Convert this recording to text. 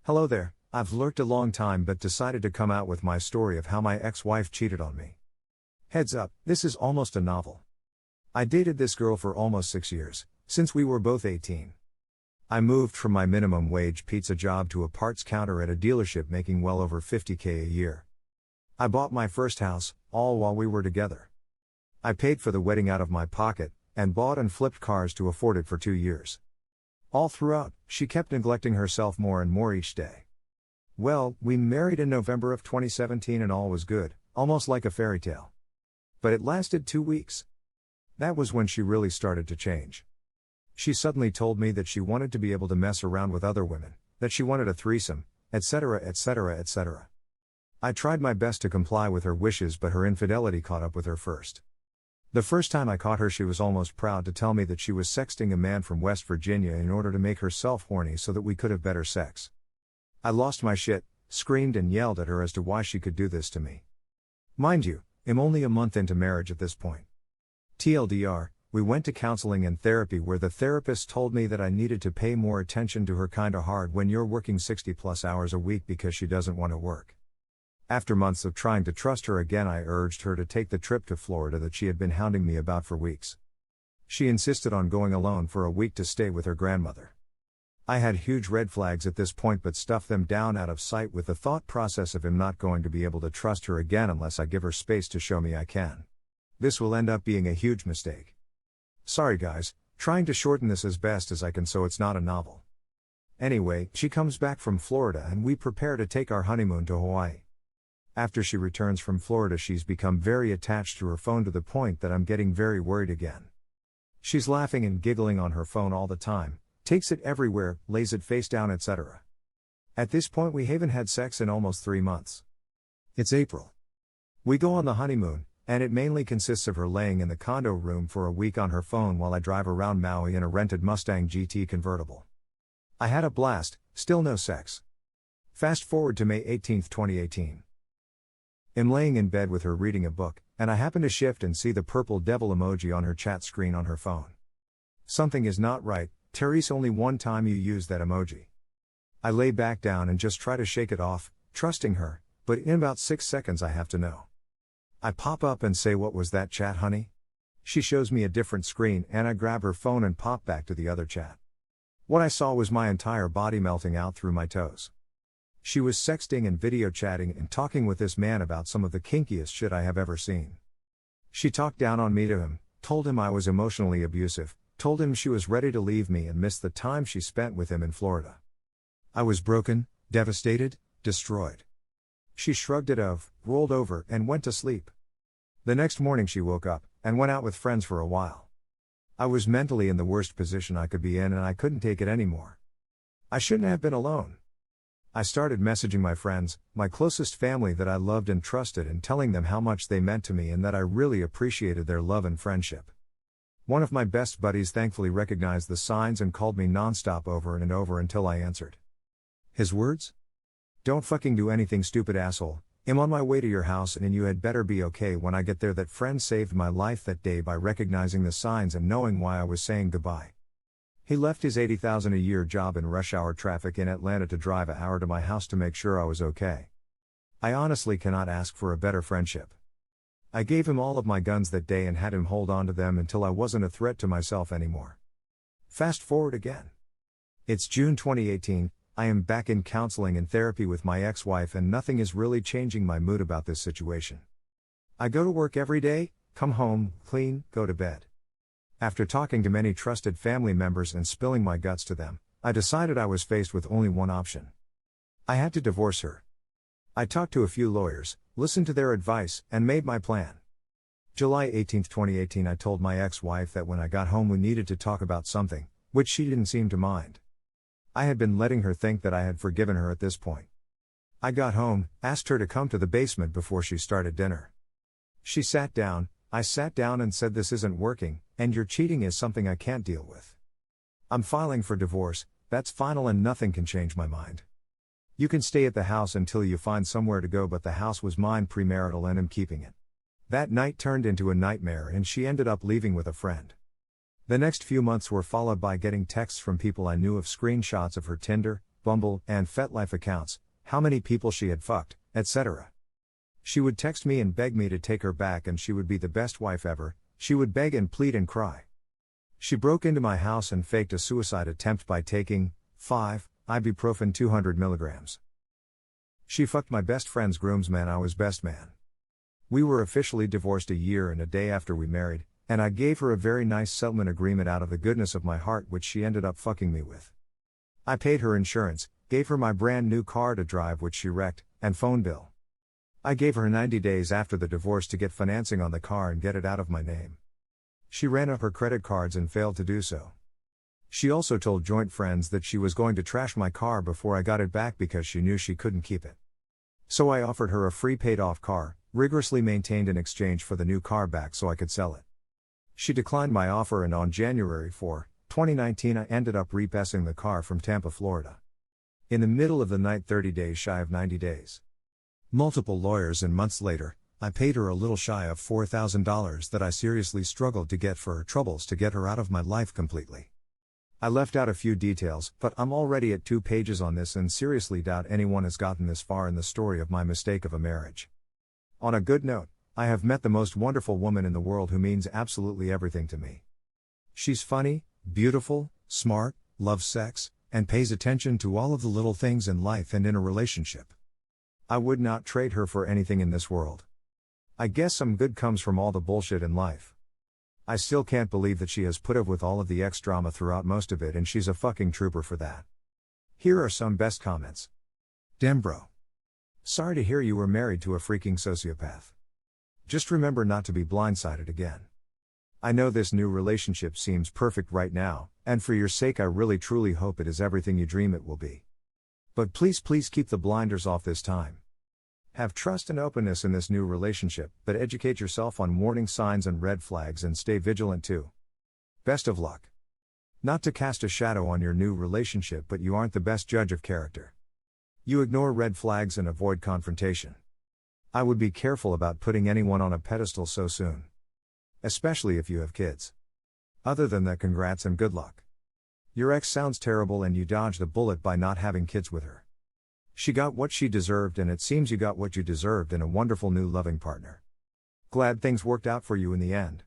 Hello there, I've lurked a long time but decided to come out with my story of how my ex-wife cheated on me. Heads up, this is almost a novel. I dated this girl for almost 6 years, since we were both 18. I moved from my minimum wage pizza job to a parts counter at a dealership making well over $50,000 a year. I bought my first house, all while we were together. I paid for the wedding out of my pocket, and bought and flipped cars to afford it for 2 years. All throughout, she kept neglecting herself more and more each day. Well, we married in November of 2017 and all was good, almost like a fairy tale. But it lasted 2 weeks. That was when she really started to change. She suddenly told me that she wanted to be able to mess around with other women, that she wanted a threesome, etc., etc., etc. I tried my best to comply with her wishes, but her infidelity caught up with her first. The first time I caught her, she was almost proud to tell me that she was sexting a man from West Virginia in order to make herself horny so that we could have better sex. I lost my shit, screamed and yelled at her as to why she could do this to me. Mind you, I'm only a month into marriage at this point. TLDR, we went to counseling and therapy where the therapist told me that I needed to pay more attention to her kinda hard when you're working 60+ hours a week because she doesn't want to work. After months of trying to trust her again, I urged her to take the trip to Florida that she had been hounding me about for weeks. She insisted on going alone for a week to stay with her grandmother. I had huge red flags at this point but stuffed them down out of sight with the thought process of him not going to be able to trust her again unless I give her space to show me I can. This will end up being a huge mistake. Sorry guys, trying to shorten this as best as I can so it's not a novel. Anyway, she comes back from Florida and we prepare to take our honeymoon to Hawaii. After she returns from Florida, she's become very attached to her phone to the point that I'm getting very worried again. She's laughing and giggling on her phone all the time, takes it everywhere, lays it face down, etc. At this point we haven't had sex in almost 3 months. It's April. We go on the honeymoon, and it mainly consists of her laying in the condo room for a week on her phone while I drive around Maui in a rented Mustang GT convertible. I had a blast, still no sex. Fast forward to May 18, 2018. I'm laying in bed with her reading a book, and I happen to shift and see the purple devil emoji on her chat screen on her phone. Something is not right, Therese, only one time you used that emoji. I lay back down and just try to shake it off, trusting her, but in about 6 seconds I have to know. I pop up and say, "What was that chat, honey?" She shows me a different screen and I grab her phone and pop back to the other chat. What I saw was my entire body melting out through my toes. She was sexting and video chatting and talking with this man about some of the kinkiest shit I have ever seen. She talked down on me to him, told him I was emotionally abusive, told him she was ready to leave me and missed the time she spent with him in Florida. I was broken, devastated, destroyed. She shrugged it off, rolled over, and went to sleep. The next morning she woke up, and went out with friends for a while. I was mentally in the worst position I could be in and I couldn't take it anymore. I shouldn't have been alone. I started messaging my friends, my closest family that I loved and trusted, and telling them how much they meant to me and that I really appreciated their love and friendship. One of my best buddies thankfully recognized the signs and called me nonstop over and over until I answered. His words? "Don't fucking do anything stupid, asshole. I'm on my way to your house and you had better be okay when I get there." That friend saved my life that day by recognizing the signs and knowing why I was saying goodbye. He left his $80,000 a year job in rush hour traffic in Atlanta to drive an hour to my house to make sure I was okay. I honestly cannot ask for a better friendship. I gave him all of my guns that day and had him hold on to them until I wasn't a threat to myself anymore. Fast forward again. It's June 2018, I am back in counseling and therapy with my ex-wife and nothing is really changing my mood about this situation. I go to work every day, come home, clean, go to bed. After talking to many trusted family members and spilling my guts to them, I decided I was faced with only one option. I had to divorce her. I talked to a few lawyers, listened to their advice, and made my plan. July 18, 2018, I told my ex-wife that when I got home we needed to talk about something, which she didn't seem to mind. I had been letting her think that I had forgiven her at this point. I got home, asked her to come to the basement before she started dinner. She sat down, I sat down and said, "This isn't working, and your cheating is something I can't deal with. I'm filing for divorce, that's final and nothing can change my mind. You can stay at the house until you find somewhere to go, but the house was mine premarital and I'm keeping it." That night turned into a nightmare and she ended up leaving with a friend. The next few months were followed by getting texts from people I knew of screenshots of her Tinder, Bumble, and FetLife accounts, how many people she had fucked, etc. She would text me and beg me to take her back, and she would be the best wife ever. She would beg and plead and cry. She broke into my house and faked a suicide attempt by taking 5 ibuprofen 200 milligrams. She fucked my best friend's groomsman. I was best man. We were officially divorced a year and a day after we married, and I gave her a very nice settlement agreement out of the goodness of my heart, which she ended up fucking me with. I paid her insurance, gave her my brand new car to drive, which she wrecked, and phone bill. I gave her 90 days after the divorce to get financing on the car and get it out of my name. She ran up her credit cards and failed to do so. She also told joint friends that she was going to trash my car before I got it back because she knew she couldn't keep it. So I offered her a free paid-off car, rigorously maintained, in exchange for the new car back so I could sell it. She declined my offer, and on January 4, 2019 I ended up repossessing the car from Tampa, Florida. In the middle of the night, 30 days shy of 90 days. Multiple lawyers and months later, I paid her a little shy of $4,000 that I seriously struggled to get for her troubles to get her out of my life completely. I left out a few details, but I'm already at 2 pages on this and seriously doubt anyone has gotten this far in the story of my mistake of a marriage. On a good note, I have met the most wonderful woman in the world who means absolutely everything to me. She's funny, beautiful, smart, loves sex, and pays attention to all of the little things in life and in a relationship. I would not trade her for anything in this world. I guess some good comes from all the bullshit in life. I still can't believe that she has put up with all of the ex-drama throughout most of it, and she's a fucking trooper for that. Here are some best comments. Damn bro. Sorry to hear you were married to a freaking sociopath. Just remember not to be blindsided again. I know this new relationship seems perfect right now, and for your sake I really truly hope it is everything you dream it will be. But please keep the blinders off this time. Have trust and openness in this new relationship, but educate yourself on warning signs and red flags and stay vigilant too. Best of luck. Not to cast a shadow on your new relationship, but you aren't the best judge of character. You ignore red flags and avoid confrontation. I would be careful about putting anyone on a pedestal so soon. Especially if you have kids. Other than that, congrats and good luck. Your ex sounds terrible and you dodged a bullet by not having kids with her. She got what she deserved, and it seems you got what you deserved in a wonderful new loving partner. Glad things worked out for you in the end.